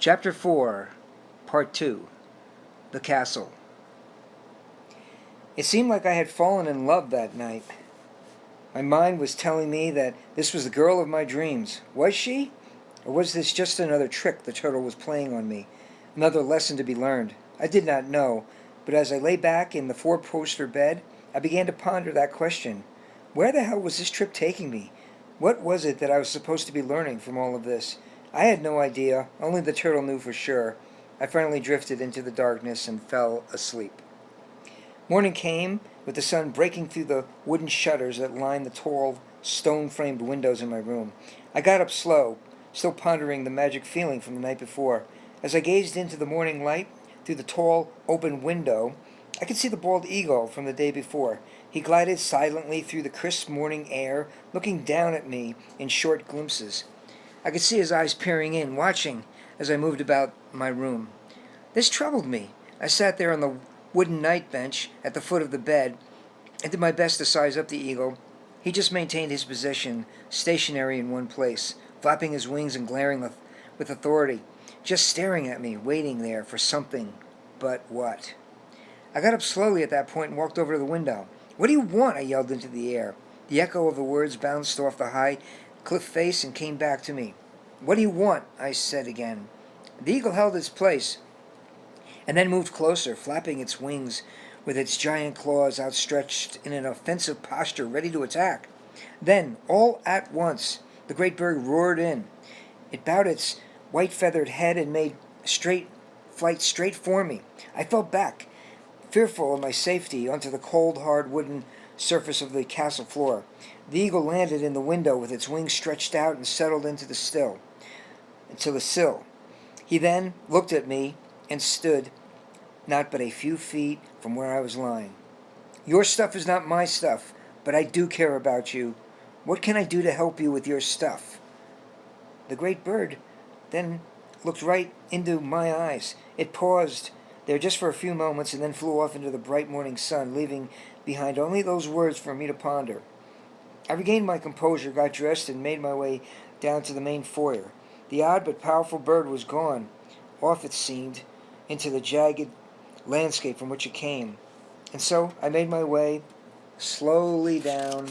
Chapter 4, Part 2, The Castle. It seemed like I had fallen in love that night. My mind was telling me that this was the girl of my dreams. Was she? Or was this just another trick the turtle was playing on me? Another lesson to be learned? I did not know, but as I lay back in the four-poster bed, I began to ponder that question. Where the hell was this trip taking me? What was it that I was supposed to be learning from all of this? I had no idea. Only the turtle knew for sure. I finally drifted into the darkness and fell asleep. Morning came, with the sun breaking through the wooden shutters that lined the tall, stone-framed windows in my room. I got up slow, still pondering the magic feeling from the night before. As I gazed into the morning light through the tall, open window, I could see the bald eagle from the day before. He glided silently through the crisp morning air, looking down at me in short glimpses. I could see his eyes peering in, watching as I moved about my room. This troubled me. I sat there on the wooden night bench at the foot of the bed and did my best to size up the eagle. He just maintained his position, stationary in one place, flapping his wings and glaring with authority, just staring at me, waiting there for something. But what? I got up slowly at that point and walked over to the window. "What do you want?" I yelled into the air. The echo of the words bounced off the high cliff face and came back to me. "What do you want?" I said again. The eagle held its place and then moved closer, flapping its wings with its giant claws outstretched in an offensive posture, ready to attack. Then, all at once, the great bird roared in. It bowed its white-feathered head and made flight straight for me. I fell back, fearful of my safety, onto the cold, hard wooden surface of the castle floor. The eagle landed in the window with its wings stretched out and settled into the sill. He then looked at me and stood not but a few feet from where I was lying. "Your stuff is not my stuff, but I do care about you. What can I do to help you with your stuff?" The great bird then looked right into my eyes. It paused there just for a few moments and then flew off into the bright morning sun, leaving behind only those words for me to ponder. I regained my composure, got dressed, and made my way down to the main foyer. The odd but powerful bird was gone, off it seemed, into the jagged landscape from which it came. And so I made my way slowly down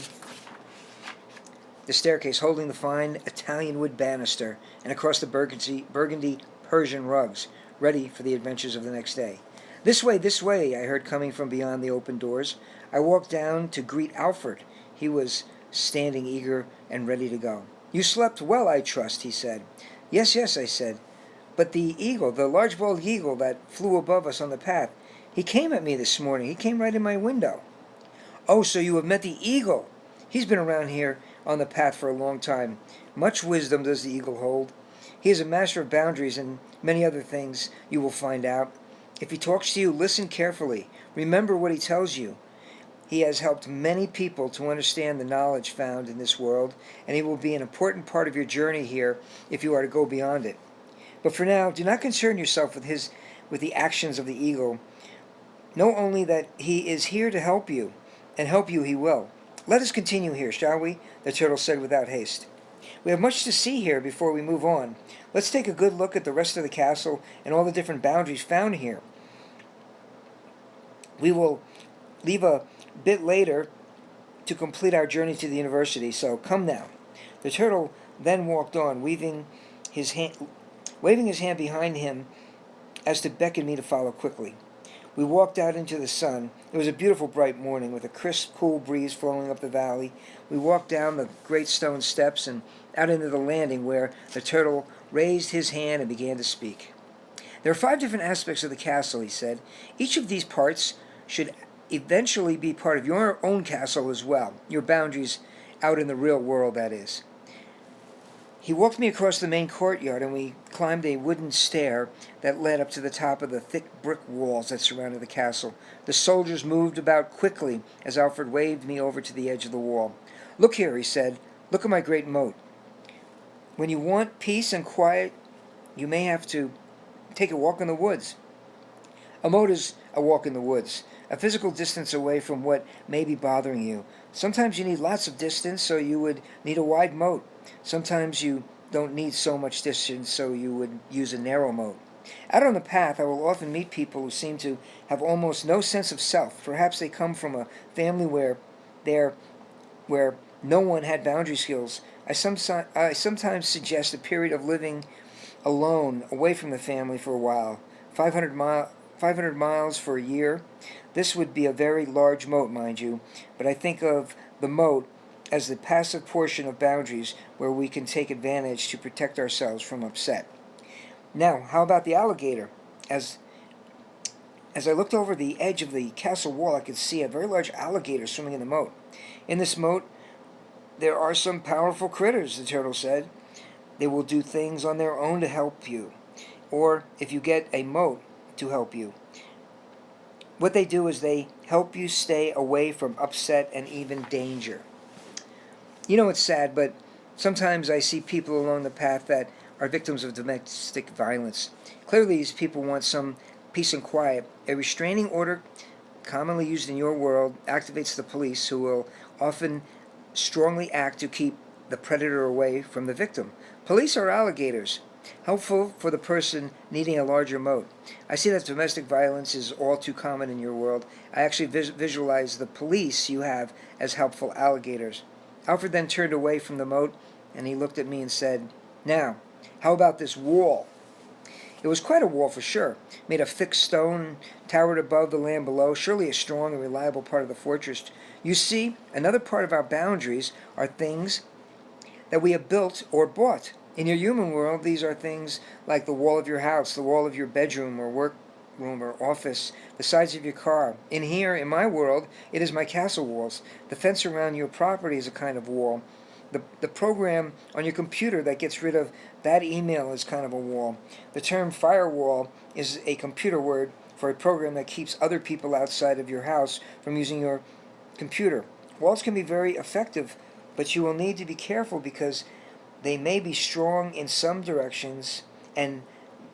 the staircase, holding the fine Italian wood banister, and across the burgundy Persian rugs, ready for the adventures of the next day. This way," I heard coming from beyond the open doors. I walked down to greet Alfred. He was standing eager and ready to go. "You slept well, I trust," he said. Yes, I said. "But the eagle, the large bald eagle that flew above us on the path, he came at me this morning. He came right in my window." "Oh, so you have met the eagle. He's been around here on the path for a long time. Much wisdom does the eagle hold. He is a master of boundaries and many other things you will find out. If he talks to you, listen carefully. Remember what he tells you. He has helped many people to understand the knowledge found in this world, and he will be an important part of your journey here if you are to go beyond it. But for now, do not concern yourself with the actions of the eagle. Know only that he is here to help you, and help you he will. Let us continue here, shall we?" the turtle said without haste. "We have much to see here before we move on. Let's take a good look at the rest of the castle and all the different boundaries found here. We will leave a bit later to complete our journey to the university, so come now." The turtle then walked on, waving his hand behind him as to beckon me to follow quickly. We walked out into the sun. It was a beautiful bright morning with a crisp, cool breeze flowing up the valley. We walked down the great stone steps and out into the landing where the turtle raised his hand and began to speak. "There are 5 different aspects of the castle," he said. "Each of these parts should eventually be part of your own castle as well, your boundaries out in the real world, that is." He walked me across the main courtyard, and we climbed a wooden stair that led up to the top of the thick brick walls that surrounded the castle. The soldiers moved about quickly as Alfred waved me over to the edge of the wall. "Look here," he said. "Look at my great moat. When you want peace and quiet, you may have to take a walk in the woods." A moat is a walk in the woods, a physical distance away from what may be bothering you. Sometimes you need lots of distance, so you would need a wide moat. Sometimes you don't need so much distance, so you would use a narrow moat. Out on the path, I will often meet people who seem to have almost no sense of self. Perhaps they come from a family there where no one had boundary skills. I sometimes suggest a period of living alone, away from the family for a while. 500 miles for a year. This would be a very large moat, mind you, but I think of the moat as the passive portion of boundaries where we can take advantage to protect ourselves from upset. Now, how about the alligator? As I looked over the edge of the castle wall, I could see a very large alligator swimming in the moat. In this moat, there are some powerful critters, the turtle said. They will do things on their own to help you, or if you get a moat to help you. What they do is they help you stay away from upset and even danger. You know, it's sad, but sometimes I see people along the path that are victims of domestic violence. Clearly, these people want some peace and quiet. A restraining order, commonly used in your world, activates the police, who will often strongly act to keep the predator away from the victim. Police are alligators, helpful for the person needing a larger moat. I see that domestic violence is all too common in your world. I actually visualize the police you have as helpful alligators. Alfred then turned away from the moat, and he looked at me and said, "Now, how about this wall?" It was quite a wall for sure, made of thick stone, towered above the land below, surely a strong and reliable part of the fortress. You see, another part of our boundaries are things that we have built or bought. In your human world, these are things like the wall of your house, the wall of your bedroom or workroom or office, the sides of your car. In here, in my world, it is my castle walls. The fence around your property is a kind of wall. The program on your computer that gets rid of bad email is kind of a wall. The term firewall is a computer word for a program that keeps other people outside of your house from using your computer. Walls can be very effective, but you will need to be careful because they may be strong in some directions and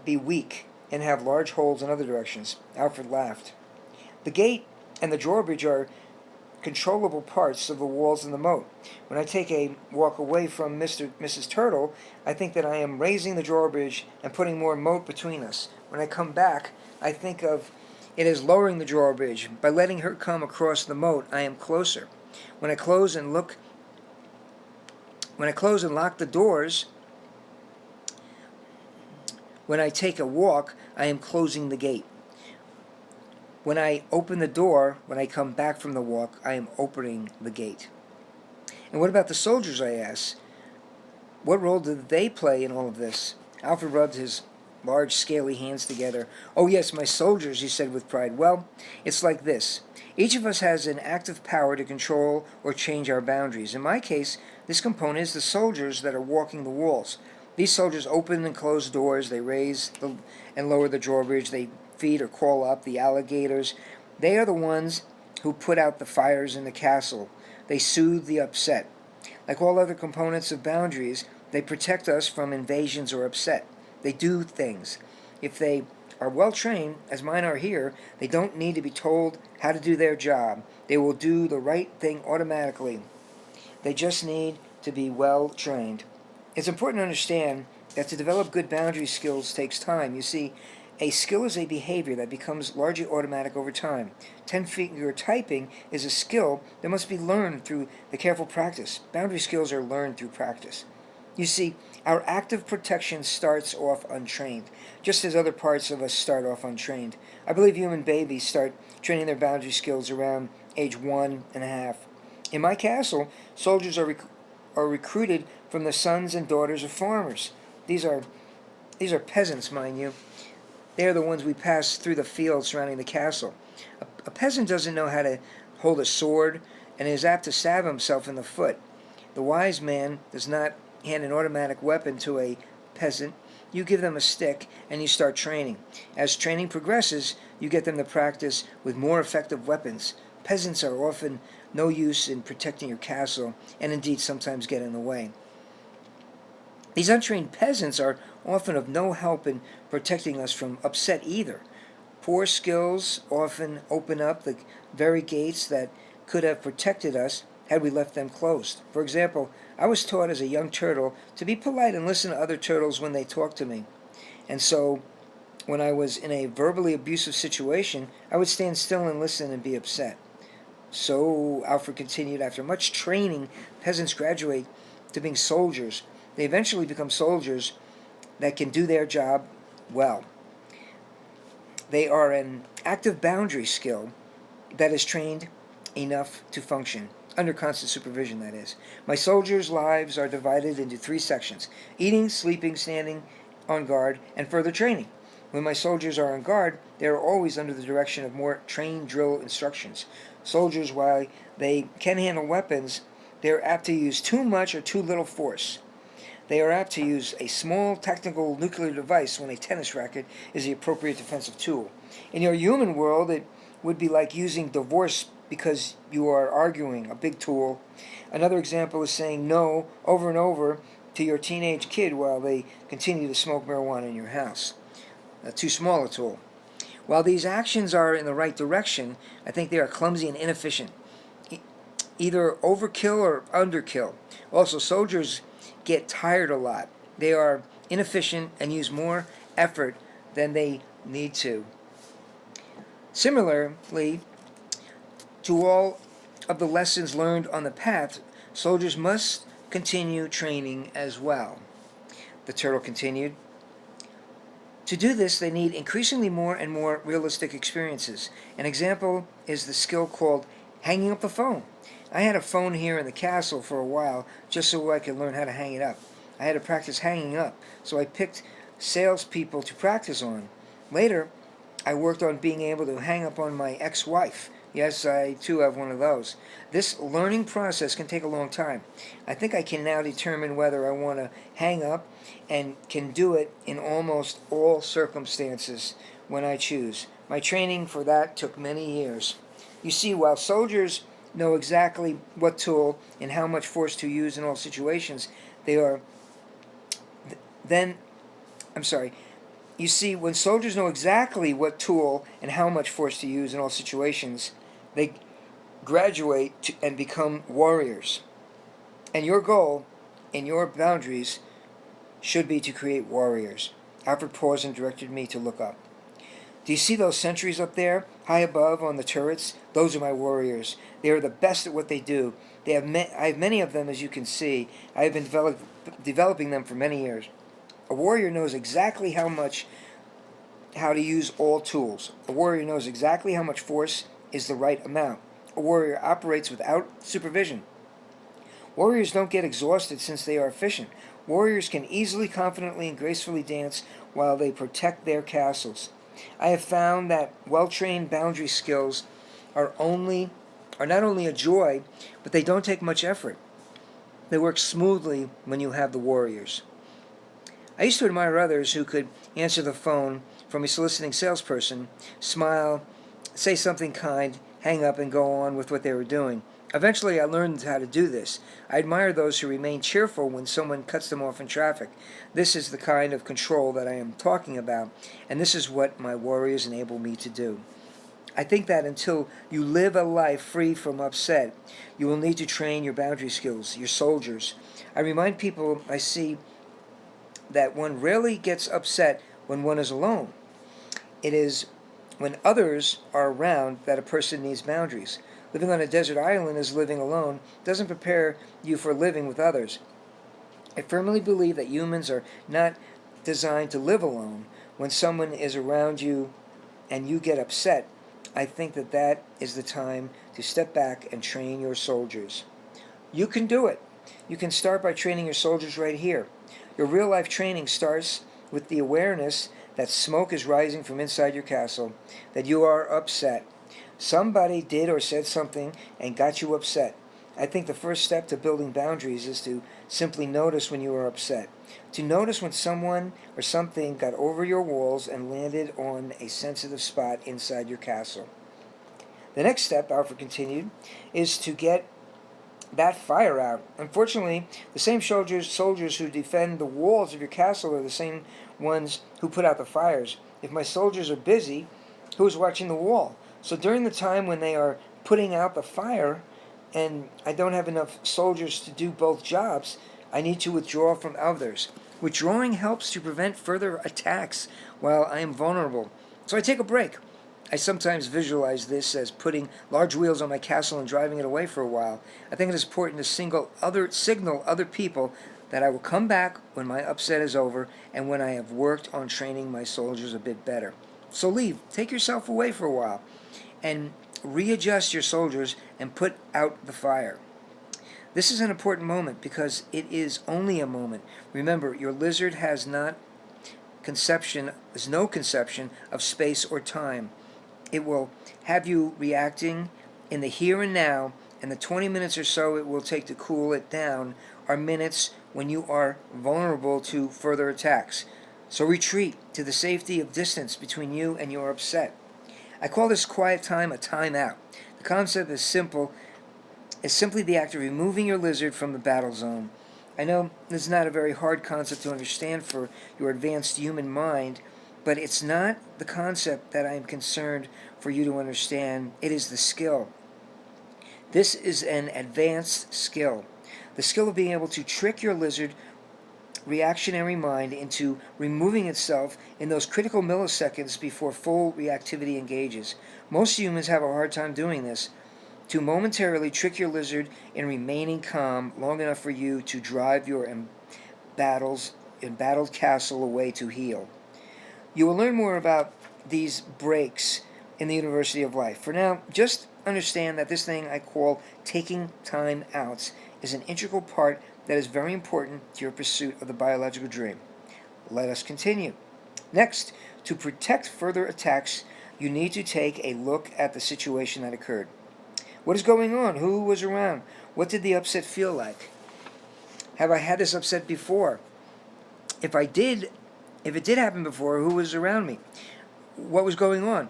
be weak and have large holes in other directions. Alfred laughed. The gate and the drawbridge are controllable parts of the walls in the moat. When I take a walk away from Mrs. Turtle, I think that I am raising the drawbridge and putting more moat between us. When I come back, I think of it as lowering the drawbridge. By letting her come across the moat, I am closer. When I close and lock the doors, when I take a walk, I am closing the gate. When I open the door, when I come back from the walk, I am opening the gate. And what about the soldiers, I asked? What role did they play in all of this? Alfred rubbed his large, scaly hands together. "Oh yes, my soldiers," he said with pride. "Well, it's like this. Each of us has an active power to control or change our boundaries. In my case, this component is the soldiers that are walking the walls. These soldiers open and close doors, they raise and lower the drawbridge, they feed or call up the alligators. They are the ones who put out the fires in the castle. They soothe the upset. Like all other components of boundaries, they protect us from invasions or upset. They do things. If they are well trained, as mine are here, they don't need to be told how to do their job. They will do the right thing automatically. They just need to be well trained." It's important to understand that to develop good boundary skills takes time. You see, a skill is a behavior that becomes largely automatic over time. 10-finger typing is a skill that must be learned through the careful practice. Boundary skills are learned through practice. You see, our active protection starts off untrained, just as other parts of us start off untrained. I believe human babies start training their boundary skills around age 1.5. In my castle, soldiers are recruited from the sons and daughters of farmers. These are peasants, mind you. They are the ones we pass through the fields surrounding the castle. A peasant doesn't know how to hold a sword and is apt to stab himself in the foot. The wise man does not hand an automatic weapon to a peasant. You give them a stick and you start training. As training progresses, you get them to practice with more effective weapons. Peasants are often no use in protecting your castle and indeed sometimes get in the way. These untrained peasants are often of no help in protecting us from upset either. Poor skills often open up the very gates that could have protected us. had we left them closed. For example, I was taught as a young turtle to be polite and listen to other turtles when they talked to me. And so, when I was in a verbally abusive situation, I would stand still and listen and be upset. So, Alfred continued, after much training, peasants graduate to being soldiers. They eventually become soldiers that can do their job well. They are an active boundary skill that is trained enough to function, under constant supervision, that is. My soldiers' lives are divided into 3 sections: eating, sleeping, standing on guard, and further training. When my soldiers are on guard, they are always under the direction of more train drill instructions. Soldiers, while they can handle weapons, they are apt to use too much or too little force. They are apt to use a small technical nuclear device when a tennis racket is the appropriate defensive tool. In your human world, it would be like using divorce because you are arguing, a big tool. Another example is saying no over and over to your teenage kid while they continue to smoke marijuana in your house. Too small a tool. While these actions are in the right direction, I think they are clumsy and inefficient. Either overkill or underkill. Also, soldiers get tired a lot. They are inefficient and use more effort than they need to. Similarly, to all of the lessons learned on the path, soldiers must continue training as well. The turtle continued. To do this, they need increasingly more and more realistic experiences. An example is the skill called hanging up the phone. I had a phone here in the castle for a while just so I could learn how to hang it up. I had to practice hanging up, so I picked salespeople to practice on. Later, I worked on being able to hang up on my ex-wife. Yes, I too have one of those. This learning process can take a long time. I think I can now determine whether I want to hang up and can do it in almost all circumstances when I choose. My training for that took many years. You see, while soldiers know exactly what tool and how much force to use in all situations, You see, when soldiers know exactly what tool and how much force to use in all situations, they graduate and become warriors. And your goal in your boundaries should be to create warriors. Alfred paused and directed me to look up. Do you see those sentries up there, high above on the turrets? Those are my warriors. They are the best at what they do. I have many of them, as you can see. I have been developing them for many years. A warrior knows exactly how to use all tools. A warrior knows exactly how much force is the right amount. A warrior operates without supervision. Warriors don't get exhausted since they are efficient. Warriors can easily, confidently, and gracefully dance while they protect their castles. I have found that well-trained boundary skills are not only a joy, but they don't take much effort. They work smoothly when you have the warriors. I used to admire others who could answer the phone from a soliciting salesperson, smile, say something kind, hang up, and go on with what they were doing. Eventually, I learned how to do this. I admire those who remain cheerful when someone cuts them off in traffic. This is the kind of control that I am talking about, and this is what my warriors enable me to do. I think that until you live a life free from upset, you will need to train your boundary skills, your soldiers. I remind people I see that one rarely gets upset when one is alone. It is when others are around that a person needs boundaries. Living on a desert island as living alone doesn't prepare you for living with others. I firmly believe that humans are not designed to live alone. When someone is around you and you get upset, I think that is the time to step back and train your soldiers. You can do it. You can start by training your soldiers right here. Your real-life training starts with the awareness that smoke is rising from inside your castle, that you are upset. Somebody did or said something and got you upset. I think the first step to building boundaries is to simply notice when you are upset. To notice when someone or something got over your walls and landed on a sensitive spot inside your castle. The next step, Alfred continued, is to get that fire out. Unfortunately, the same soldiers who defend the walls of your castle are the same ones who put out the fires. If my soldiers are busy, who is watching the wall? So during the time when they are putting out the fire, and I don't have enough soldiers to do both jobs, I need to withdraw from others. Withdrawing helps to prevent further attacks while I am vulnerable. So I take a break. I sometimes visualize this as putting large wheels on my castle and driving it away for a while. I think it is important to signal other people that I will come back when my upset is over and when I have worked on training my soldiers a bit better. So leave, take yourself away for a while, and readjust your soldiers and put out the fire. This is an important moment because it is only a moment. Remember, your lizard has no conception of space or time. It will have you reacting in the here and now, and the 20 minutes or so it will take to cool it down are minutes when you are vulnerable to further attacks. So retreat to the safety of distance between you and your upset. I call this quiet time a timeout. The concept is simple. It's simply the act of removing your lizard from the battle zone. I know this is not a very hard concept to understand for your advanced human mind, but it's not the concept that I am concerned for you to understand. It is the skill. This is an advanced skill. The skill of being able to trick your lizard reactionary mind into removing itself in those critical milliseconds before full reactivity engages. Most humans have a hard time doing this. To momentarily trick your lizard in remaining calm long enough for you to drive your embattled castle away to heal. You will learn more about these breaks in the University of Life. For now, just understand that this thing I call taking time outs is an integral part that is very important to your pursuit of the biological dream. Let us continue. Next, to protect further attacks, you need to take a look at the situation that occurred. What is going on? Who was around? What did the upset feel like? Have I had this upset before? If it did happen before, who was around me? What was going on?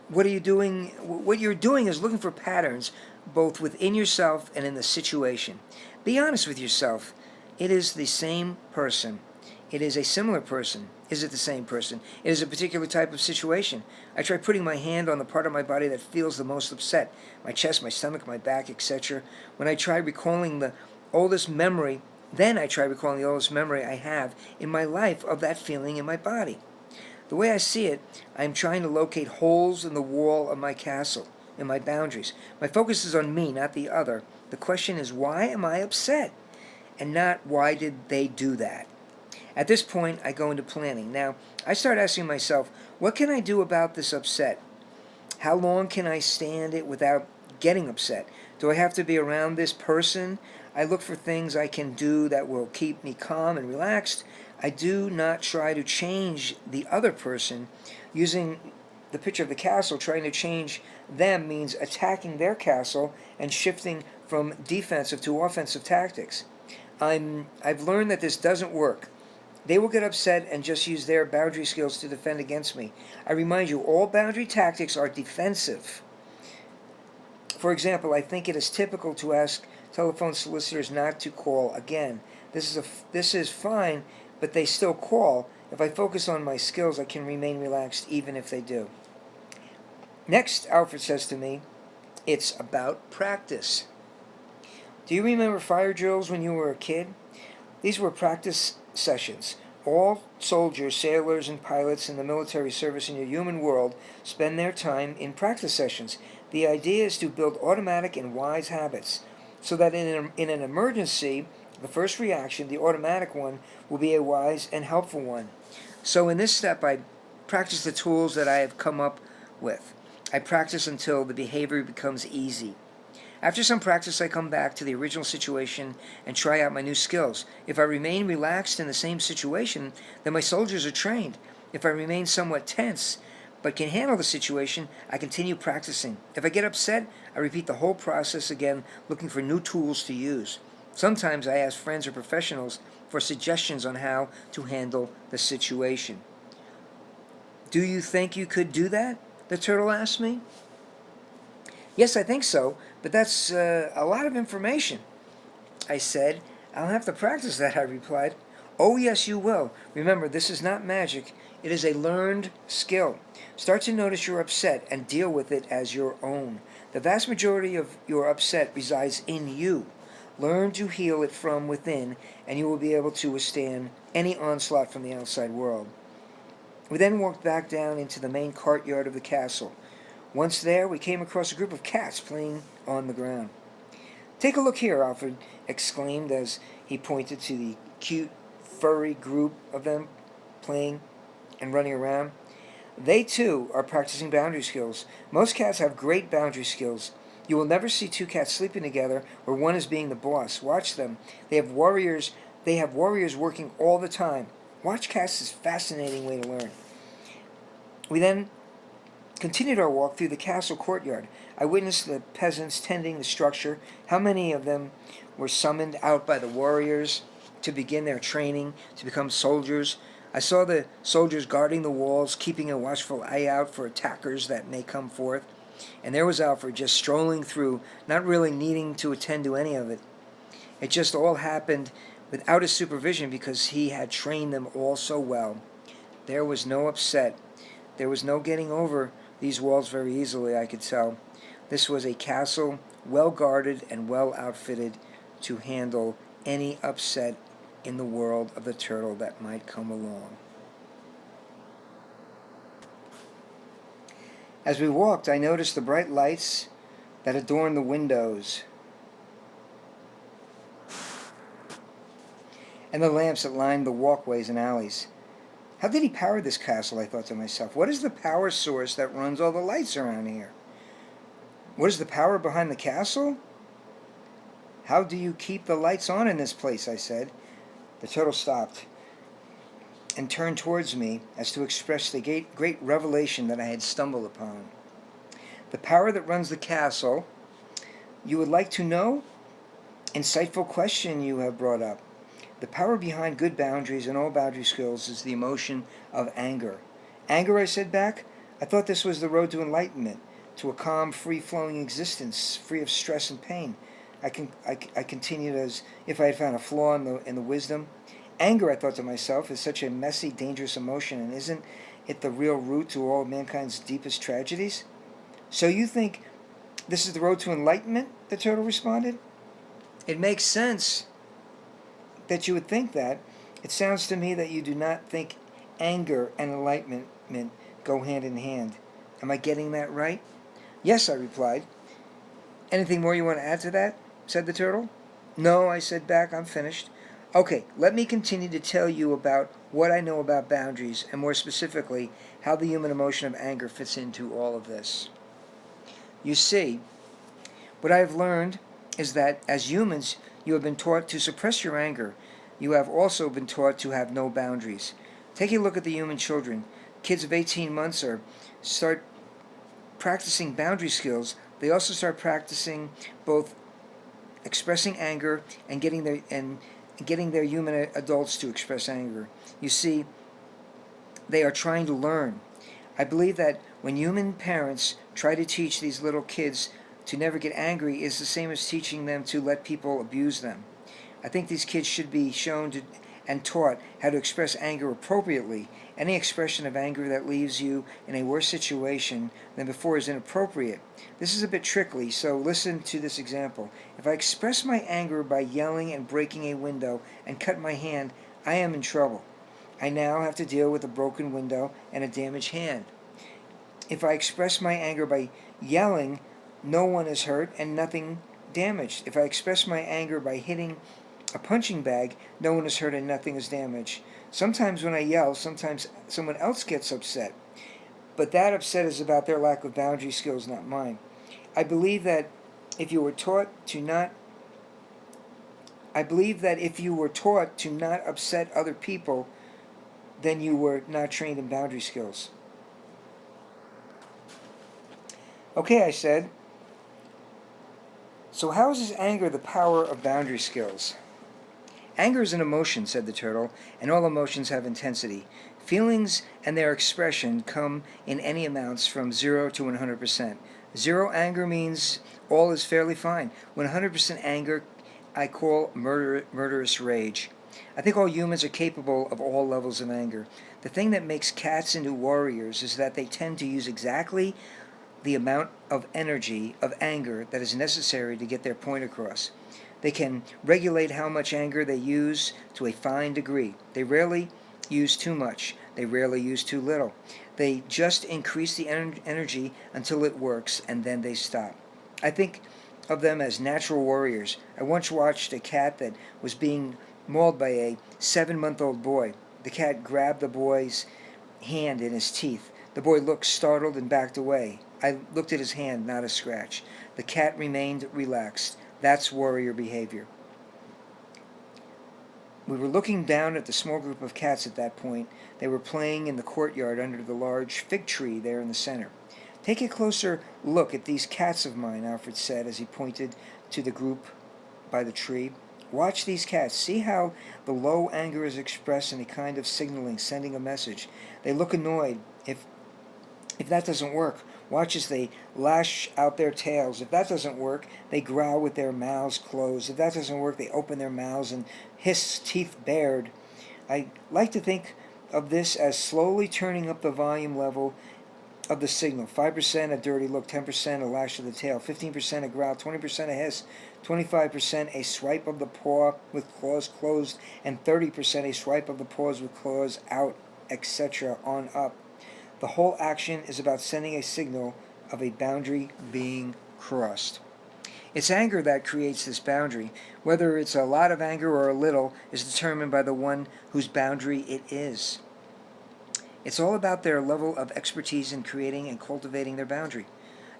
What are you doing? What you're doing is looking for patterns both within yourself and in the situation. Be honest with yourself. It is the same person. It is a similar person. Is it the same person? It is a particular type of situation. I try putting my hand on the part of my body that feels the most upset. My chest, my stomach, my back, etc. When I try recalling the oldest memory, I have in my life of that feeling in my body. The way I see it, I am trying to locate holes in the wall of my castle, in my boundaries. My focus is on me, not the other. The question is, why am I upset? And not, why did they do that? At this point, I go into planning. Now, I start asking myself, what can I do about this upset? How long can I stand it without getting upset? Do I have to be around this person? I look for things I can do that will keep me calm and relaxed. I do not try to change the other person. Using the picture of the castle, trying to change them means attacking their castle and shifting from defensive to offensive tactics. I've learned that this doesn't work. They will get upset and just use their boundary skills to defend against me. I remind you, all boundary tactics are defensive. For example, I think it is typical to ask telephone solicitors not to call again. This is fine, but they still call. If I focus on my skills, I can remain relaxed even if they do. Next, Alfred says to me, it's about practice. Do you remember fire drills when you were a kid? These were practice sessions. All soldiers, sailors, and pilots in the military service in your human world spend their time in practice sessions. The idea is to build automatic and wise habits so that in an emergency, the first reaction, the automatic one, will be a wise and helpful one. So in this step, I practice the tools that I have come up with. I practice until the behavior becomes easy. After some practice, I come back to the original situation and try out my new skills. If I remain relaxed in the same situation, then my soldiers are trained. If I remain somewhat tense but can handle the situation, I continue practicing. If I get upset, I repeat the whole process again, looking for new tools to use. Sometimes I ask friends or professionals for suggestions on how to handle the situation. Do you think you could do that? The turtle asked me. Yes, I think so, but that's a lot of information. I said, I'll have to practice that, I replied. Oh, yes, you will. Remember, this is not magic. It is a learned skill. Start to notice you're upset and deal with it as your own. The vast majority of your upset resides in you. Learn to heal it from within, and you will be able to withstand any onslaught from the outside world. We then walked back down into the main courtyard of the castle. Once there, we came across a group of cats playing on the ground. "Take a look here," Alfred exclaimed as he pointed to the cute, furry group of them playing and running around. They, too, are practicing boundary skills. Most cats have great boundary skills. You will never see two cats sleeping together where one is being the boss. Watch them. They have warriors working all the time. Watch cats is a fascinating way to learn. We then continued our walk through the castle courtyard. I witnessed the peasants tending the structure. How many of them were summoned out by the warriors to begin their training to become soldiers? I saw the soldiers guarding the walls, keeping a watchful eye out for attackers that may come forth. And there was Alfred just strolling through, not really needing to attend to any of it. It just all happened without his supervision because he had trained them all so well. There was no upset. There was no getting over these walls very easily, I could tell. This was a castle well guarded and well outfitted to handle any upset in the world of the turtle that might come along. As we walked, I noticed the bright lights that adorned the windows and the lamps that lined the walkways and alleys. How did he power this castle, I thought to myself. What is the power source that runs all the lights around here? What is the power behind the castle? How do you keep the lights on in this place, I said. The turtle stopped and turned towards me as to express the great revelation that I had stumbled upon. The power that runs the castle, you would like to know? Insightful question you have brought up. The power behind good boundaries and all boundary skills is the emotion of anger. Anger, I said back? I thought this was the road to enlightenment, to a calm, free-flowing existence, free of stress and pain. I continued as if I had found a flaw in the wisdom. Anger, I thought to myself, is such a messy, dangerous emotion, and isn't it the real root to all mankind's deepest tragedies? So you think this is the road to enlightenment? The turtle responded. It makes sense that you would think that. It sounds to me that you do not think anger and enlightenment go hand in hand. Am I getting that right? Yes, I replied. Anything more you want to add to that? Said the turtle. No, I said back, I'm finished. Okay, let me continue to tell you about what I know about boundaries, and more specifically, how the human emotion of anger fits into all of this. You see, what I have learned is that as humans, you have been taught to suppress your anger. You have also been taught to have no boundaries. Take a look at the human children. Kids of 18 months start practicing boundary skills. They also start practicing both expressing anger and getting their human adults to express anger. You see, they are trying to learn. I believe that when human parents try to teach these little kids to never get angry is the same as teaching them to let people abuse them. I think these kids should be shown and taught how to express anger appropriately. Any expression of anger that leaves you in a worse situation than before is inappropriate. This is a bit tricky, so listen to this example. If I express my anger by yelling and breaking a window and cut my hand, I am in trouble. I now have to deal with a broken window and a damaged hand. If I express my anger by yelling, no one is hurt and nothing damaged. If I express my anger by hitting a punching bag, no one is hurt and nothing is damaged. Sometimes when I yell, sometimes someone else gets upset. But that upset is about their lack of boundary skills, not mine. I believe that if you were taught to not upset other people, then you were not trained in boundary skills. Okay, I said. So how is this anger the power of boundary skills? Anger is an emotion, said the turtle, and all emotions have intensity. Feelings and their expression come in any amounts from 0 to 100%. 0 anger means all is fairly fine. 100% anger I call murderous rage. I think all humans are capable of all levels of anger. The thing that makes cats into warriors is that they tend to use exactly the amount of energy, of anger, that is necessary to get their point across. They can regulate how much anger they use to a fine degree. They rarely use too much. They rarely use too little. They just increase the energy until it works, and then they stop. I think of them as natural warriors. I once watched a cat that was being mauled by a 7-month-old boy. The cat grabbed the boy's hand in his teeth. The boy looked startled and backed away. I looked at his hand, not a scratch. The cat remained relaxed. That's warrior behavior. We were looking down at the small group of cats at that point. They were playing in the courtyard under the large fig tree there in the center. Take a closer look at these cats of mine, Alfred said as he pointed to the group by the tree. Watch these cats. See how the low anger is expressed in a kind of signaling, sending a message. They look annoyed. If that doesn't work, watch as they lash out their tails. If that doesn't work, they growl with their mouths closed. If that doesn't work, they open their mouths and hiss, teeth bared. I like to think of this as slowly turning up the volume level of the signal. 5% a dirty look, 10% a lash of the tail, 15% a growl, 20% a hiss, 25% a swipe of the paw with claws closed, and 30% a swipe of the paws with claws out, etc. on up. The whole action is about sending a signal of a boundary being crossed. It's anger that creates this boundary. Whether it's a lot of anger or a little is determined by the one whose boundary it is. It's all about their level of expertise in creating and cultivating their boundary.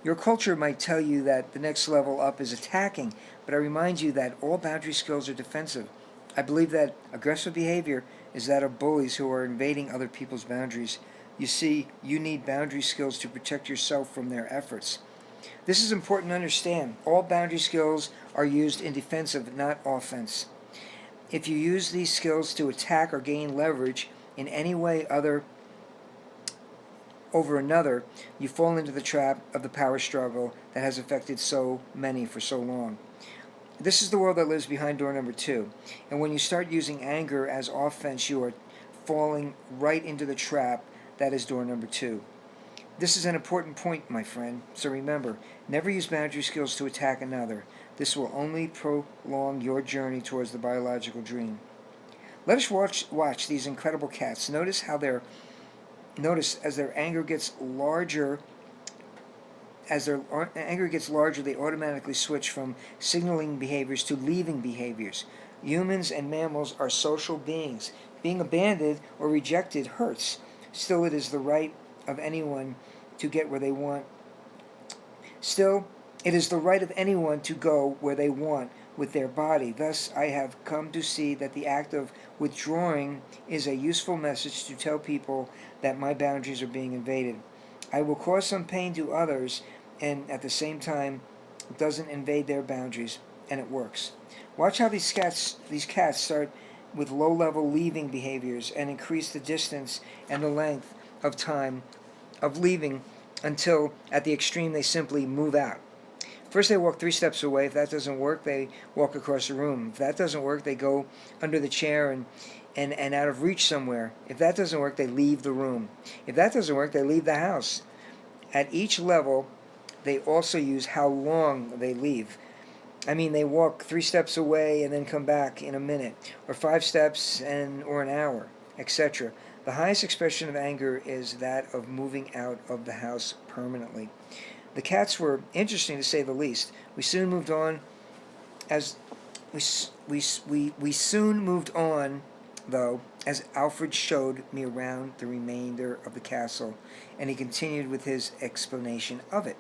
Your culture might tell you that the next level up is attacking, but I remind you that all boundary skills are defensive. I believe that aggressive behavior is that of bullies who are invading other people's boundaries. You see, you need boundary skills to protect yourself from their efforts. This is important to understand. All boundary skills are used in defensive, not offense. If you use these skills to attack or gain leverage in any way over another, you fall into the trap of the power struggle that has affected so many for so long. This is the world that lives behind door number 2. And when you start using anger as offense, you are falling right into the trap that is door number 2. This is an important point, my friend. So remember, never use boundary skills to attack another. This will only prolong your journey towards the biological dream. Let us watch these incredible cats. Notice as their anger gets larger. As their anger gets larger, they automatically switch from signaling behaviors to leaving behaviors. Humans and mammals are social beings. Being abandoned or rejected hurts. Still, it is the right of anyone to get where they want. Still, it is the right of anyone to go where they want with their body. Thus, I have come to see that the act of withdrawing is a useful message to tell people that my boundaries are being invaded. I will cause some pain to others, and at the same time, it doesn't invade their boundaries, and it works. Watch how these cats start with low-level leaving behaviors and increase the distance and the length of time of leaving until at the extreme they simply move out. First they walk 3 steps away. If that doesn't work, they walk across the room. If that doesn't work, they go under the chair and out of reach somewhere. If that doesn't work, they leave the room. If that doesn't work, they leave the house. At each level, they also use how long they leave. I mean, they walk 3 steps away and then come back in a minute, or 5 steps or an hour, etc. The highest expression of anger is that of moving out of the house permanently. The cats were interesting to say the least. We soon moved on, though, as Alfred showed me around the remainder of the castle, and he continued with his explanation of it.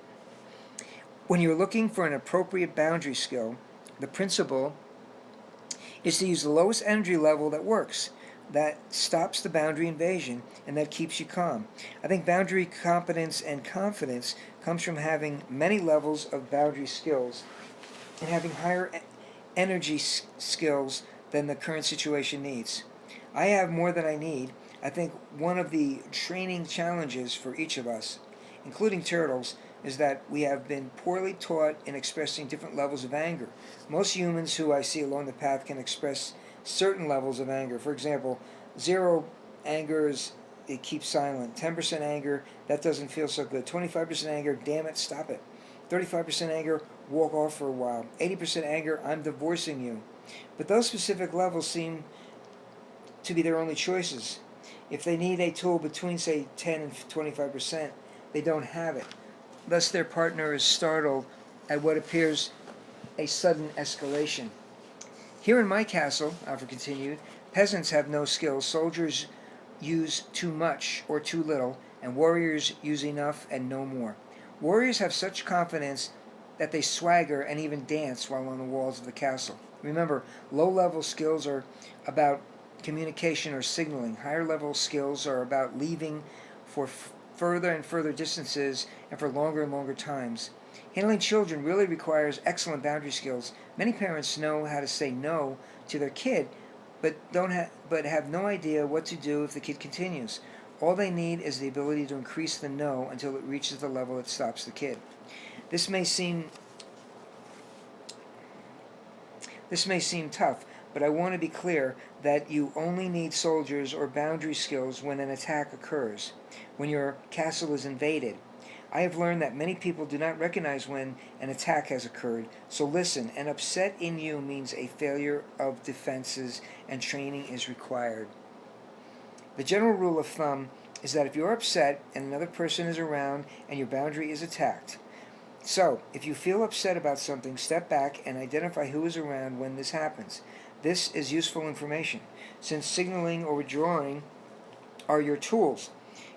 When you're looking for an appropriate boundary skill, the principle is to use the lowest energy level that works, that stops the boundary invasion, and that keeps you calm. I think boundary competence and confidence comes from having many levels of boundary skills and having higher energy skills than the current situation needs. I have more than I need. I think one of the training challenges for each of us, including turtles, is that we have been poorly taught in expressing different levels of anger. Most humans who I see along the path can express certain levels of anger. For example, 0 anger is it keeps silent. 10% anger, that doesn't feel so good. 25% anger, damn it, stop it. 35% anger, walk off for a while. 80% anger, I'm divorcing you. But those specific levels seem to be their only choices. If they need a tool between, say, 10 and 25%, they don't have it. Thus, their partner is startled at what appears a sudden escalation. Here in my castle, Alfred continued, peasants have no skills, soldiers use too much or too little, and warriors use enough and no more. Warriors have such confidence that they swagger and even dance while on the walls of the castle. Remember, low-level skills are about communication or signaling. Higher-level skills are about leaving for further and further distances and for longer and longer times. Handling children really requires excellent boundary skills. Many parents know how to say no to their kid, but have no idea what to do if the kid continues. All they need is the ability to increase the no until it reaches the level that stops the kid. This may seem tough, but I want to be clear that you only need soldiers or boundary skills when an attack occurs, when your castle is invaded. I have learned that many people do not recognize when an attack has occurred, so listen, an upset in you means a failure of defenses and training is required. The general rule of thumb is that if you're upset and another person is around and your boundary is attacked. So, if you feel upset about something, step back and identify who is around when this happens. This is useful information, since signaling or withdrawing are your tools.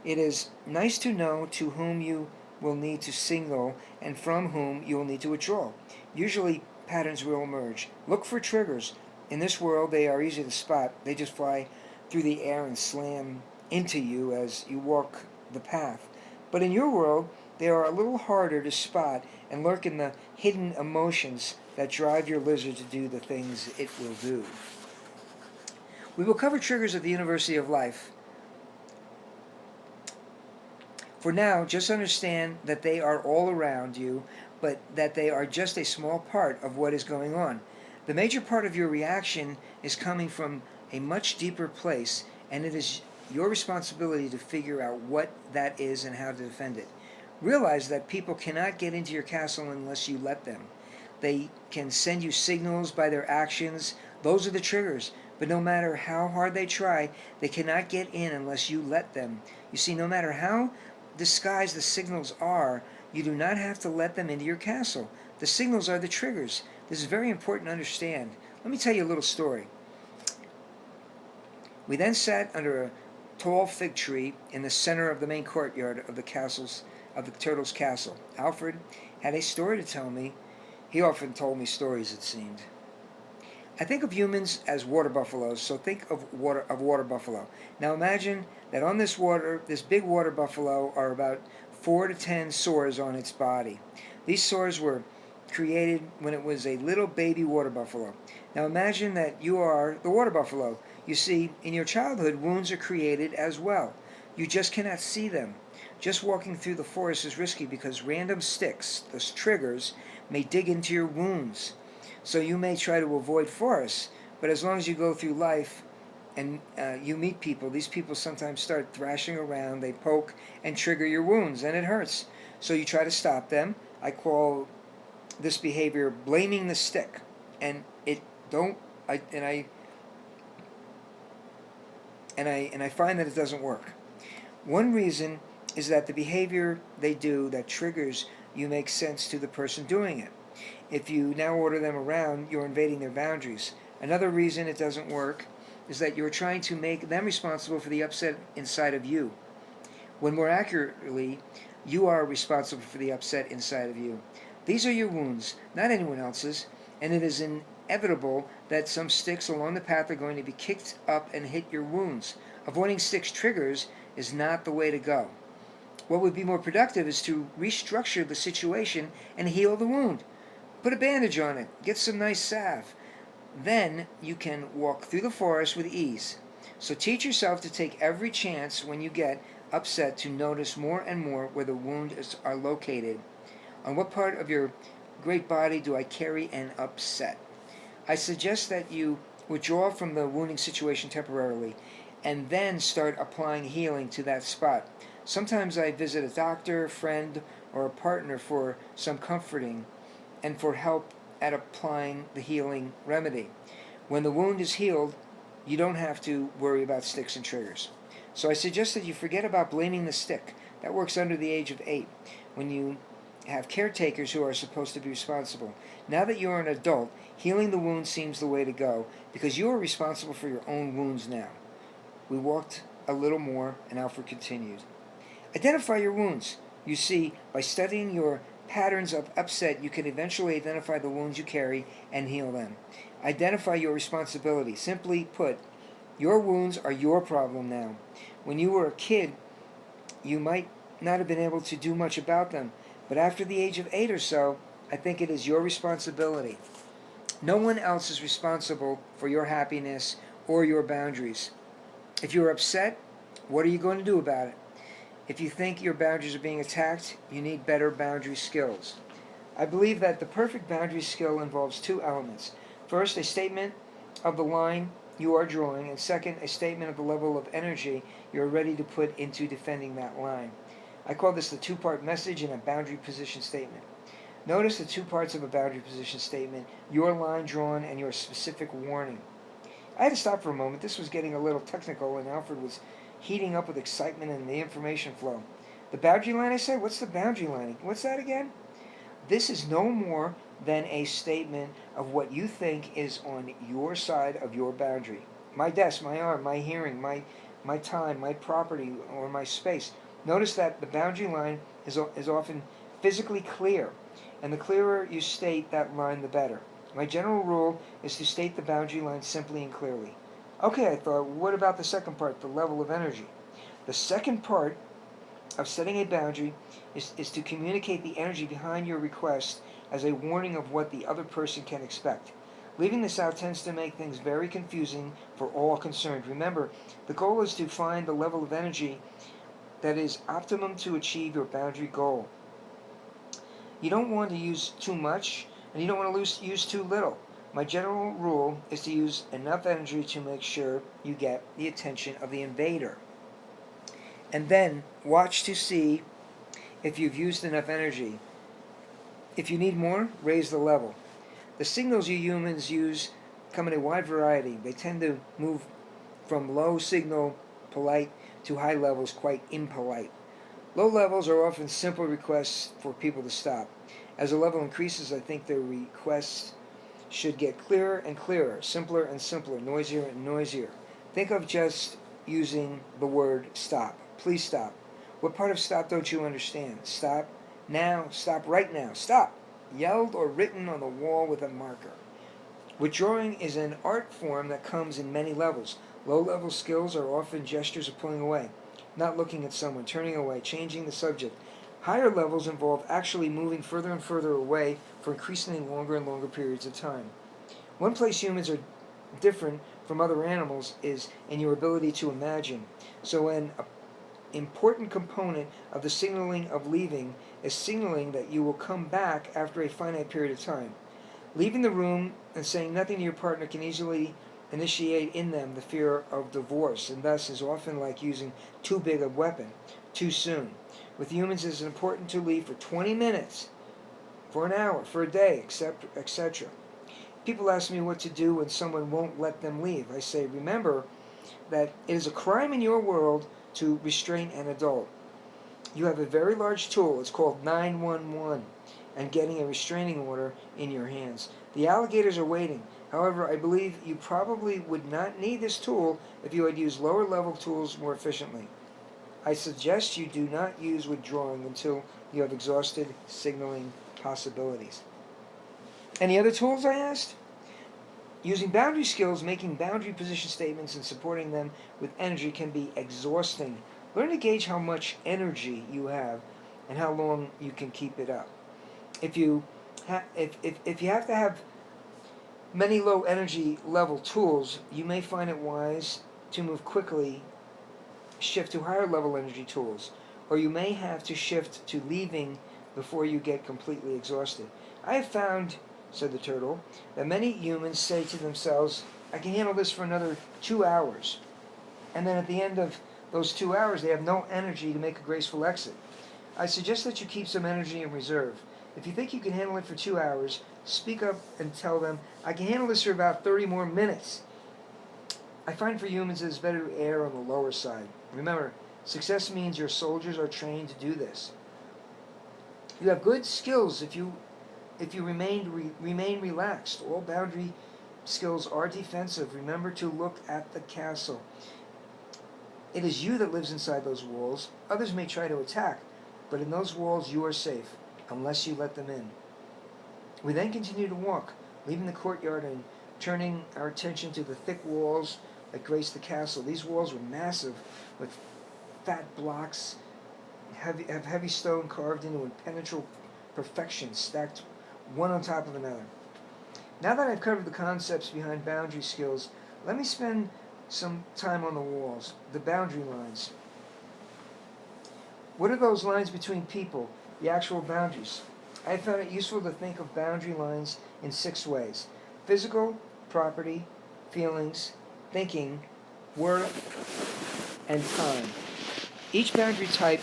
It is nice to know to whom you will need to signal and from whom you will need to withdraw. Usually, patterns will emerge. Look for triggers. In this world, they are easy to spot. They just fly through the air and slam into you as you walk the path. But in your world, they are a little harder to spot and lurk in the hidden emotions that drive your lizard to do the things it will do. We will cover triggers at the University of Life. For now, just understand that they are all around you, but that they are just a small part of what is going on. The major part of your reaction is coming from a much deeper place, and it is your responsibility to figure out what that is and how to defend it. Realize that people cannot get into your castle unless you let them. They can send you signals by their actions. Those are the triggers. But no matter how hard they try, they cannot get in unless you let them. You see, no matter how disguised the signals are, you do not have to let them into your castle. The signals are the triggers. This is very important to understand. Let me tell you a little story. We then sat under a tall fig tree in the center of the main courtyard of the turtle's castle. Alfred had a story to tell me. He often told me stories, it seemed. I think of humans as water buffaloes, so think of water buffalo. Now imagine that on this big water buffalo are about 4 to 10 sores on its body. These sores were created when it was a little baby water buffalo. Now imagine that you are the water buffalo. You see, in your childhood, wounds are created as well. You just cannot see them. Just walking through the forest is risky because random sticks, those triggers, may dig into your wounds. So you may try to avoid forests, but as long as you go through life and you meet people, these people sometimes start thrashing around, they poke and trigger your wounds, and it hurts. So you try to stop them. I call this behavior blaming the stick, and I find that it doesn't work. One reason is that the behavior they do that triggers you makes sense to the person doing it. If you now order them around, you're invading their boundaries. Another reason it doesn't work is that you're trying to make them responsible for the upset inside of you, when more accurately, you are responsible for the upset inside of you. These are your wounds, not anyone else's, and it is inevitable that some sticks along the path are going to be kicked up and hit your wounds. Avoiding sticks triggers is not the way to go. What would be more productive is to restructure the situation and heal the wound. Put a bandage on it. Get some nice salve. Then you can walk through the forest with ease. So teach yourself to take every chance when you get upset to notice more and more where the wounds are located. On what part of your great body do I carry an upset? I suggest that you withdraw from the wounding situation temporarily. and then start applying healing to that spot. Sometimes I visit a doctor, friend, or a partner for some comforting and for help at applying the healing remedy. When the wound is healed, you don't have to worry about sticks and triggers. So I suggest that you forget about blaming the stick. That works under the age of 8, when you have caretakers who are supposed to be responsible. Now that you're an adult, healing the wound seems the way to go, because you are responsible for your own wounds now. We walked a little more, and Alfred continued. Identify your wounds. You see, by studying your patterns of upset, you can eventually identify the wounds you carry and heal them. Identify your responsibility. Simply put, your wounds are your problem now. When you were a kid, you might not have been able to do much about them, but after the age of 8 or so, I think it is your responsibility. No one else is responsible for your happiness or your boundaries. If you're upset, what are you going to do about it? If you think your boundaries are being attacked, you need better boundary skills. I believe that the perfect boundary skill involves 2 elements. First, a statement of the line you are drawing, and second, a statement of the level of energy you're ready to put into defending that line. I call this the 2-part message in a boundary position statement. Notice the 2 parts of a boundary position statement: your line drawn and your specific warning. I had to stop for a moment. This was getting a little technical, and Alfred was heating up with excitement and the information flow. The boundary line, I said? What's the boundary line? What's that again? This is no more than a statement of what you think is on your side of your boundary. My desk, my arm, my hearing, my time, my property, or my space. Notice that the boundary line is often physically clear, and the clearer you state that line, the better. My general rule is to state the boundary line simply and clearly. Okay, I thought, what about the second part, the level of energy? The second part of setting a boundary is to communicate the energy behind your request as a warning of what the other person can expect. Leaving this out tends to make things very confusing for all concerned. Remember, the goal is to find the level of energy that is optimum to achieve your boundary goal. You don't want to use too much, and you don't want to use too little. My general rule is to use enough energy to make sure you get the attention of the invader. And then watch to see if you've used enough energy. If you need more, raise the level. The signals you humans use come in a wide variety. They tend to move from low signal, polite, to high levels, quite impolite. Low levels are often simple requests for people to stop. As the level increases, I think the requests should get clearer and clearer, simpler and simpler, noisier and noisier. Think of just using the word stop. Please stop. What part of stop don't you understand? Stop now. Stop right now. Stop. Yelled or written on the wall with a marker. Withdrawing is an art form that comes in many levels. Low-level skills are often gestures of pulling away, not looking at someone, turning away, changing the subject. Higher levels involve actually moving further and further away for increasingly longer and longer periods of time. One place humans are different from other animals is in your ability to imagine. So an important component of the signaling of leaving is signaling that you will come back after a finite period of time. Leaving the room and saying nothing to your partner can easily initiate in them the fear of divorce, and thus is often like using too big a weapon too soon. With humans, it is important to leave for 20 minutes, for an hour, for a day, etc. People ask me what to do when someone won't let them leave. I say, remember that it is a crime in your world to restrain an adult. You have a very large tool. It's called 911, and getting a restraining order in your hands. The alligators are waiting. However, I believe you probably would not need this tool if you had used lower level tools more efficiently. I suggest you do not use withdrawing until you have exhausted signaling possibilities. Any other tools, I asked? Using boundary skills, making boundary position statements, and supporting them with energy can be exhausting. Learn to gauge how much energy you have and how long you can keep it up. If you have to have many low energy level tools, you may find it wise to move quickly, shift to higher level energy tools, or you may have to shift to leaving before you get completely exhausted. I have found, said the turtle, that many humans say to themselves, I can handle this for another 2 hours. and then at the end of those 2 hours, they have no energy to make a graceful exit. I suggest that you keep some energy in reserve. If you think you can handle it for 2 hours, speak up and tell them, I can handle this for about 30 more minutes. I find for humans it is better to err on the lower side. Remember, success means your soldiers are trained to do this. You have good skills if you remain relaxed. All boundary skills are defensive. Remember to look at the castle. It is you that lives inside those walls. Others may try to attack, but in those walls you are safe, unless you let them in. We then continue to walk, leaving the courtyard and turning our attention to the thick walls that grace the castle. These walls were massive, with fat blocks, heavy stone carved into impenetrable perfection, stacked one on top of another. Now that I've covered the concepts behind boundary skills, let me spend some time on the walls, the boundary lines. What are those lines between people, the actual boundaries? I have found it useful to think of boundary lines in 6 ways: physical, property, feelings, thinking, worth, and time. Each boundary type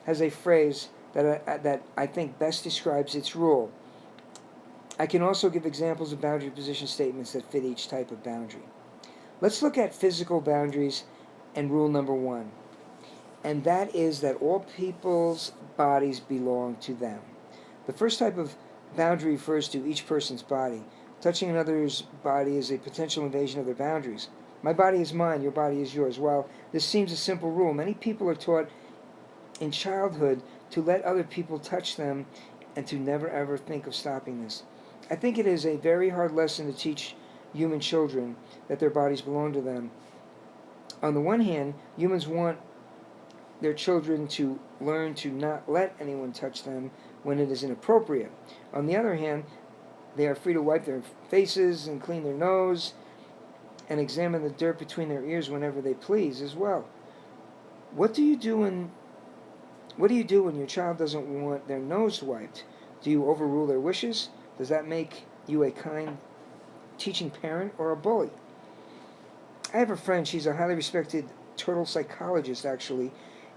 has a phrase that I think best describes its rule. I can also give examples of boundary position statements that fit each type of boundary. Let's look at physical boundaries and rule number 1. And that is that all people's bodies belong to them. The first type of boundary refers to each person's body. Touching another's body is a potential invasion of their boundaries. My body is mine, your body is yours. While this seems a simple rule, many people are taught in childhood to let other people touch them and to never ever think of stopping this. I think it is a very hard lesson to teach human children that their bodies belong to them. On the one hand, humans want their children to learn to not let anyone touch them when it is inappropriate. On the other hand, they are free to wipe their faces and clean their nose and examine the dirt between their ears whenever they please as well. What do you do when your child doesn't want their nose wiped? Do you overrule their wishes? Does that make you a kind teaching parent or a bully? I have a friend, she's a highly respected turtle psychologist actually,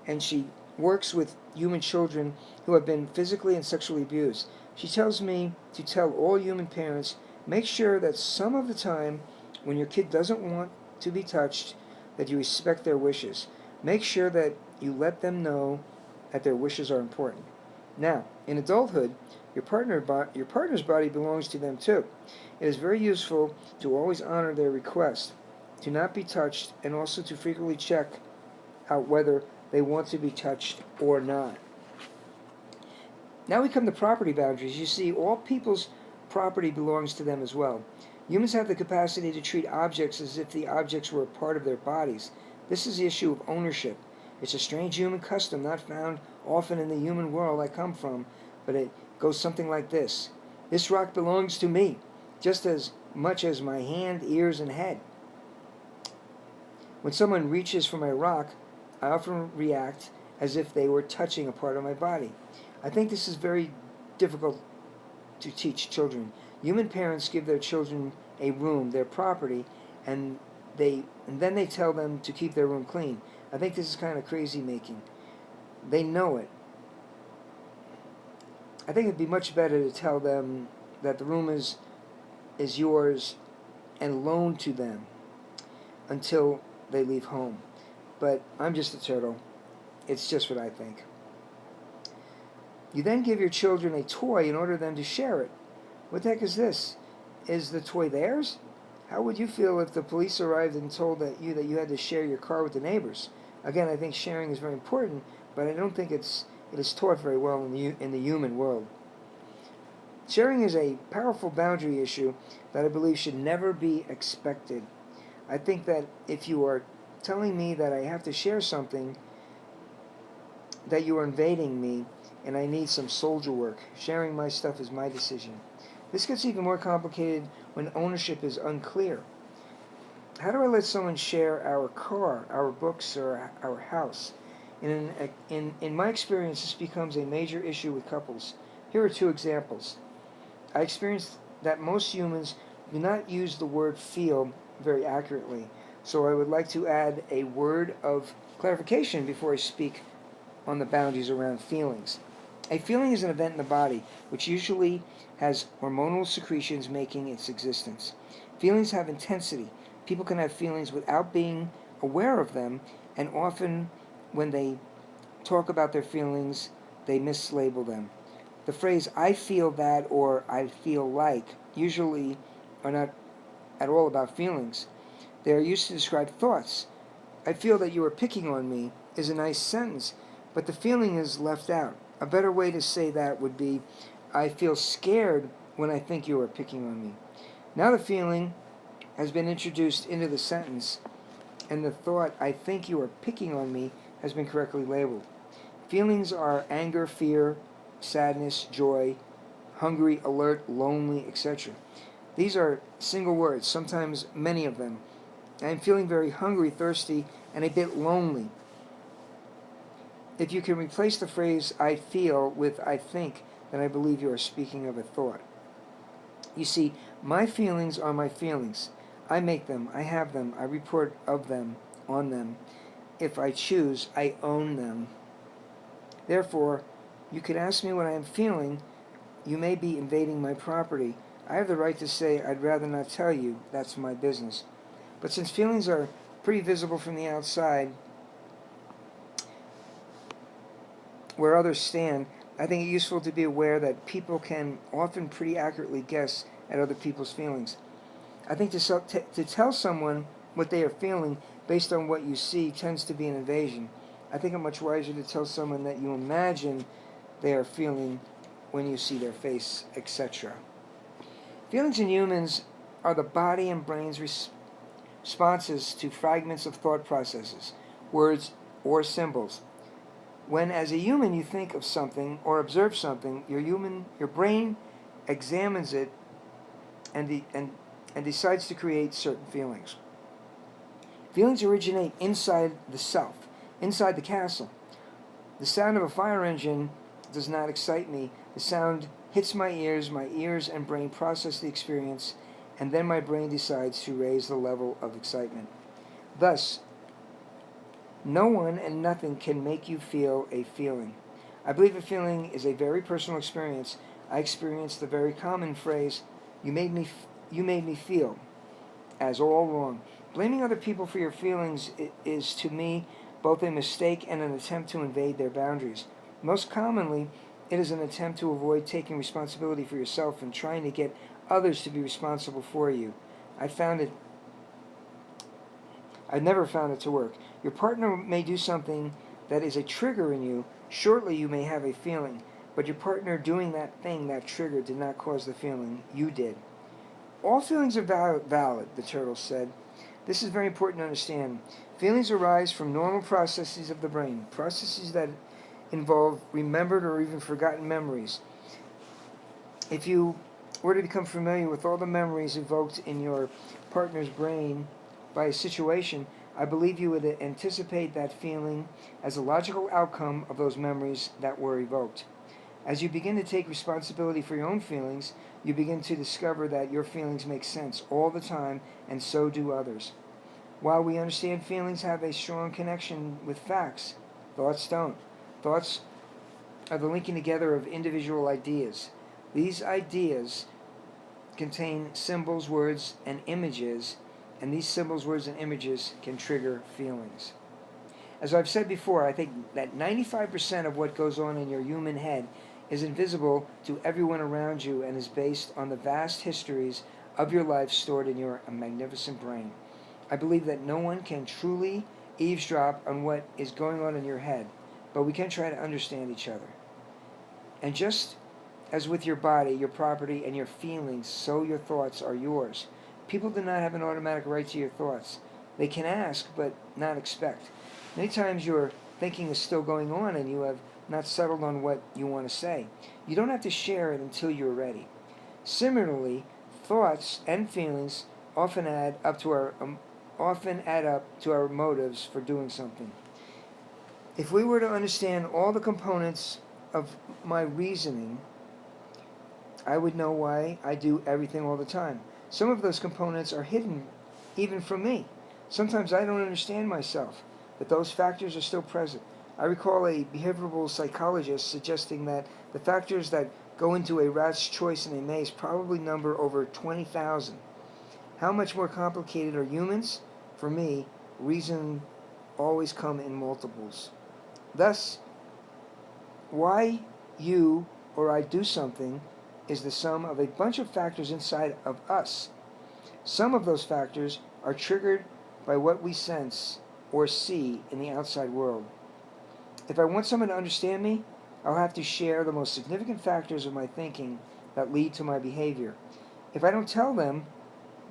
and she works with human children who have been physically and sexually abused. She tells me to tell all human parents, make sure that some of the time when your kid doesn't want to be touched, that you respect their wishes. Make sure that you let them know that their wishes are important. Now, in adulthood, your partner's body belongs to them too. It is very useful to always honor their request, to not be touched, and also to frequently check out whether they want to be touched or not. Now we come to property boundaries. You see, all people's property belongs to them as well. Humans have the capacity to treat objects as if the objects were a part of their bodies. This is the issue of ownership. It's a strange human custom not found often in the human world I come from, but it goes something like this. This rock belongs to me, just as much as my hand, ears, and head. When someone reaches for my rock, I often react as if they were touching a part of my body. I think this is very difficult to teach children. Human parents give their children a room, their property, and then they tell them to keep their room clean. I think this is kind of crazy making. They know it. I think it'd be much better to tell them that the room is yours and loaned to them until they leave home. But I'm just a turtle. It's just what I think. You then give your children a toy in order for them to share it. What the heck is this? Is the toy theirs? How would you feel if the police arrived and told you had to share your car with the neighbors? Again, I think sharing is very important, but I don't think it is taught very well in the human world. Sharing is a powerful boundary issue that I believe should never be expected. I think that if you are telling me that I have to share something, that you are invading me, and I need some soldier work. Sharing my stuff is my decision. This gets even more complicated when ownership is unclear. How do I let someone share our car, our books, or our house? In my experience, this becomes a major issue with couples. Here are 2 examples. I experienced that most humans do not use the word feel very accurately. So I would like to add a word of clarification before I speak on the boundaries around feelings. A feeling is an event in the body which usually has hormonal secretions making its existence. Feelings have intensity. People can have feelings without being aware of them, and often when they talk about their feelings, they mislabel them. The phrase I feel that or I feel like usually are not at all about feelings. They are used to describe thoughts. I feel that you are picking on me is a nice sentence, but the feeling is left out. A better way to say that would be I feel scared when I think you are picking on me. Now the feeling has been introduced into the sentence, and the thought I think you are picking on me has been correctly labeled. Feelings are anger, fear, sadness, joy, hungry, alert, lonely, etc. These are single words, sometimes many of them. I am feeling very hungry, thirsty, and a bit lonely. If you can replace the phrase I feel with I think, then I believe you are speaking of a thought. You see, my feelings are my feelings. I make them, I have them, I report of them, on them. If I choose, I own them. Therefore, you could ask me what I am feeling. You may be invading my property. I have the right to say I'd rather not tell you. That's my business. But since feelings are pretty visible from the outside, where others stand, I think it useful to be aware that people can often pretty accurately guess at other people's feelings. I think to tell someone what they are feeling based on what you see tends to be an invasion. I think it's much wiser to tell someone that you imagine they are feeling when you see their face, etc. Feelings in humans are the body and brain's responses to fragments of thought processes, words, or symbols. When, as a human, you think of something or observe something, your brain examines it and decides to create certain feelings. Feelings originate inside the self, inside the castle. The sound of a fire engine does not excite me. The sound hits my ears and brain process the experience, and then my brain decides to raise the level of excitement. Thus, no one and nothing can make you feel a feeling. I believe a feeling is a very personal experience. I experienced the very common phrase, you made me feel, as all wrong. Blaming other people for your feelings is, to me, both a mistake and an attempt to invade their boundaries. Most commonly, it is an attempt to avoid taking responsibility for yourself and trying to get others to be responsible for you. I've never found it to work. Your partner may do something that is a trigger in you. Shortly, you may have a feeling, but your partner doing that thing, that trigger, did not cause the feeling. You did. All feelings are valid, the turtle said. This is very important to understand. Feelings arise from normal processes of the brain, processes that involve remembered or even forgotten memories. If you were to become familiar with all the memories evoked in your partner's brain by a situation, I believe you would anticipate that feeling as a logical outcome of those memories that were evoked. As you begin to take responsibility for your own feelings, you begin to discover that your feelings make sense all the time, and so do others. While we understand feelings have a strong connection with facts, thoughts don't. Thoughts are the linking together of individual ideas. These ideas contain symbols, words, and images, and these symbols, words, and images can trigger feelings. As I've said before, I think that 95% of what goes on in your human head is invisible to everyone around you and is based on the vast histories of your life stored in your magnificent brain. I believe that no one can truly eavesdrop on what is going on in your head, but we can try to understand each other. And just as with your body, your property, and your feelings, so your thoughts are yours. People do not have an automatic right to your thoughts. They can ask, but not expect. Many times your thinking is still going on and you have not settled on what you want to say. You don't have to share it until you're ready. Similarly, thoughts and feelings often add up to our motives for doing something. If we were to understand all the components of my reasoning, I would know why I do everything all the time. Some of those components are hidden even from me. Sometimes I don't understand myself, but those factors are still present. I recall a behavioral psychologist suggesting that the factors that go into a rat's choice in a maze probably number over 20,000. How much more complicated are humans? For me, reason always come in multiples. Thus, why you or I do something is the sum of a bunch of factors inside of us. Some of those factors are triggered by what we sense or see in the outside world. If I want someone to understand me, I'll have to share the most significant factors of my thinking that lead to my behavior. If I don't tell them,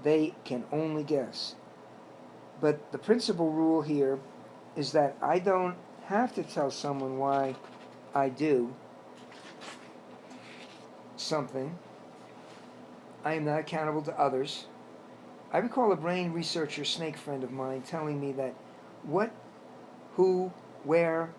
they can only guess. But the principal rule here is that I don't have to tell someone why I do something. I am not accountable to others. I recall a brain researcher, snake friend of mine, telling me that what, who, where,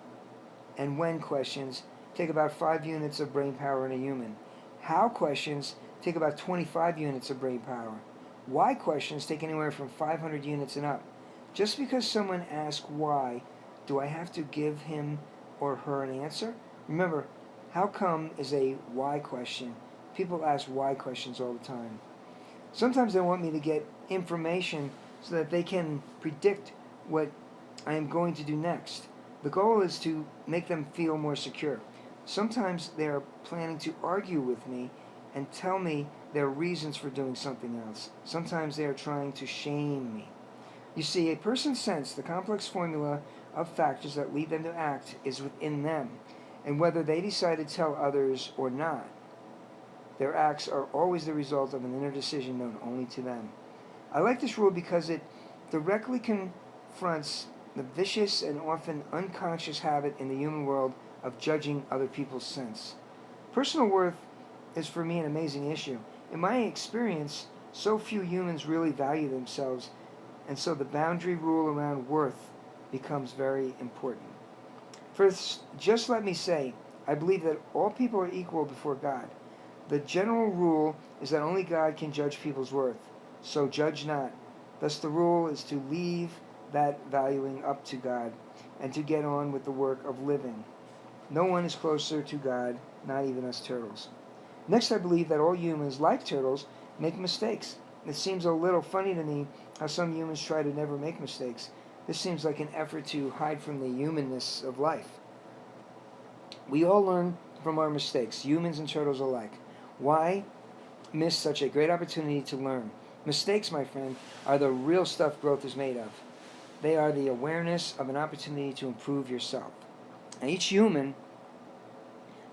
and when questions take about 5 units of brain power in a human. How questions take about 25 units of brain power. Why questions take anywhere from 500 units and up. Just because someone asks why, do I have to give him or her an answer? Remember, how come is a why question. People ask why questions all the time. Sometimes they want me to get information so that they can predict what I am going to do next. The goal is to make them feel more secure. Sometimes they are planning to argue with me and tell me their reasons for doing something else. Sometimes they are trying to shame me. You see, a person's sense, the complex formula of factors that lead them to act, is within them. And whether they decide to tell others or not, their acts are always the result of an inner decision known only to them. I like this rule because it directly confronts the vicious and often unconscious habit in the human world of judging other people's sense. Personal worth is for me an amazing issue. In my experience, so few humans really value themselves, and so the boundary rule around worth becomes very important. First, just let me say, I believe that all people are equal before God. The general rule is that only God can judge people's worth, so judge not. Thus the rule is to leave that valuing up to God and to get on with the work of living. No one is closer to God, not even us turtles. Next, I believe that all humans, like turtles, make mistakes. It seems a little funny to me how some humans try to never make mistakes. This seems like an effort to hide from the humanness of life. We all learn from our mistakes, humans and turtles alike. Why miss such a great opportunity to learn? Mistakes, my friend, are the real stuff growth is made of. They are the awareness of an opportunity to improve yourself. And each human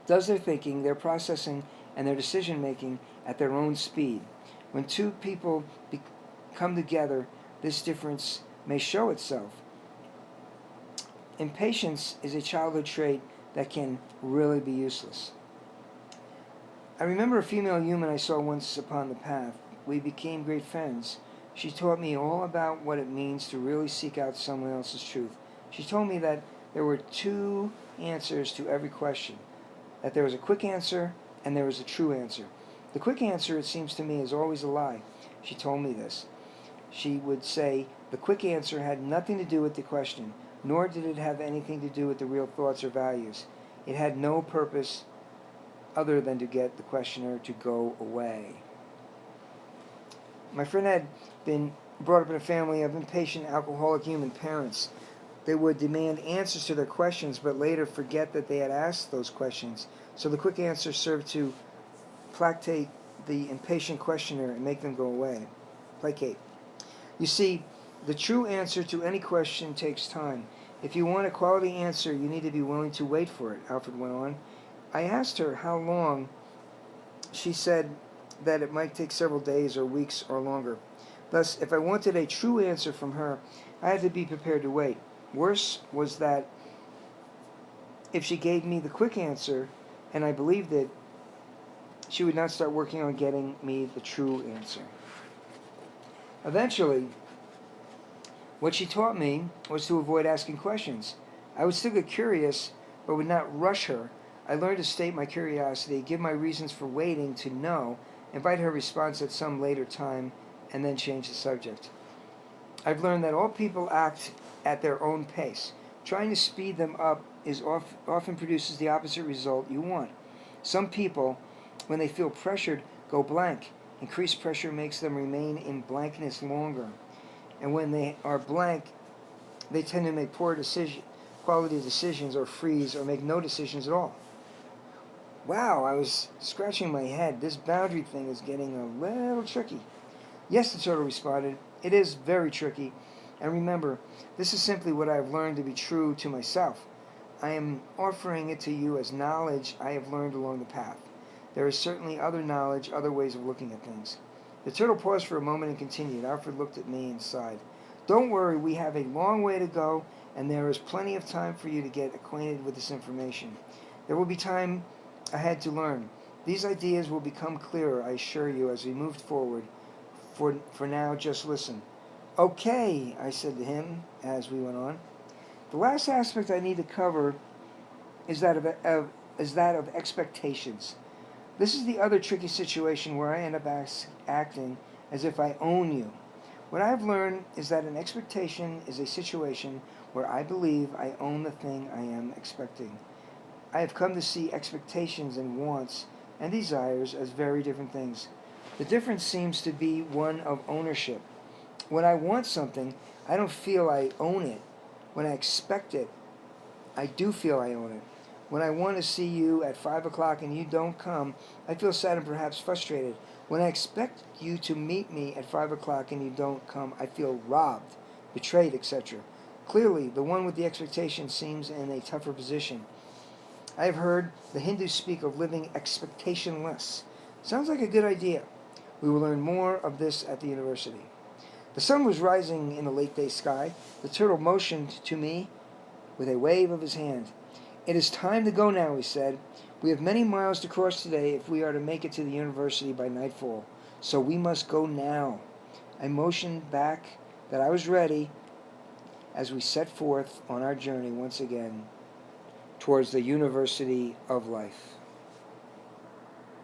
does their thinking, their processing, and their decision making at their own speed. When two people come together, this difference may show itself. Impatience is a childhood trait that can really be useless. I remember a female human I saw once upon the path. We became great friends. She taught me all about what it means to really seek out someone else's truth. She told me that there were 2 answers to every question, that there was a quick answer and there was a true answer. The quick answer, it seems to me, is always a lie. She told me this. She would say the quick answer had nothing to do with the question, nor did it have anything to do with the real thoughts or values. It had no purpose other than to get the questioner to go away. My friend had been brought up in a family of impatient, alcoholic human parents. They would demand answers to their questions, but later forget that they had asked those questions. So the quick answer served to placate the impatient questioner and make them go away. Placate. You see, the true answer to any question takes time. If you want a quality answer, you need to be willing to wait for it, Alfred went on. I asked her how long. She said that it might take several days or weeks or longer. Thus, if I wanted a true answer from her, I had to be prepared to wait. Worse was that if she gave me the quick answer, and I believed it, she would not start working on getting me the true answer. Eventually, what she taught me was to avoid asking questions. I would still get curious, but would not rush her. I learned to state my curiosity, give my reasons for waiting to know, invite her response at some later time, and then change the subject. I've learned that all people act at their own pace. Trying to speed them up often produces the opposite result you want. Some people, when they feel pressured, go blank. Increased pressure makes them remain in blankness longer. And when they are blank, they tend to make poor quality decisions, or freeze, or make no decisions at all. Wow, I was scratching my head. This boundary thing is getting a little tricky. Yes, the turtle responded. It is very tricky. And remember, this is simply what I have learned to be true to myself. I am offering it to you as knowledge I have learned along the path. There is certainly other knowledge, other ways of looking at things. The turtle paused for a moment and continued. Alfred looked at me and sighed. Don't worry, we have a long way to go, and there is plenty of time for you to get acquainted with this information. There will be time ahead to learn. These ideas will become clearer, I assure you, as we move forward. For now, just listen. Okay, I said to him as we went on. The last aspect I need to cover is that of expectations. This is the other tricky situation where I end up acting as if I own you. What I've learned is that an expectation is a situation where I believe I own the thing I am expecting. I have come to see expectations and wants and desires as very different things. The difference seems to be one of ownership. When I want something, I don't feel I own it. When I expect it, I do feel I own it. When I want to see you at 5 o'clock and you don't come, I feel sad and perhaps frustrated. When I expect you to meet me at 5 o'clock and you don't come, I feel robbed, betrayed, etc. Clearly, the one with the expectation seems in a tougher position. I have heard the Hindus speak of living expectationless. Sounds like a good idea. We will learn more of this at the university. The sun was rising in the late-day sky. The turtle motioned to me with a wave of his hand. It is time to go now, he said. We have many miles to cross today if we are to make it to the university by nightfall. So we must go now. I motioned back that I was ready as we set forth on our journey once again towards the University of Life.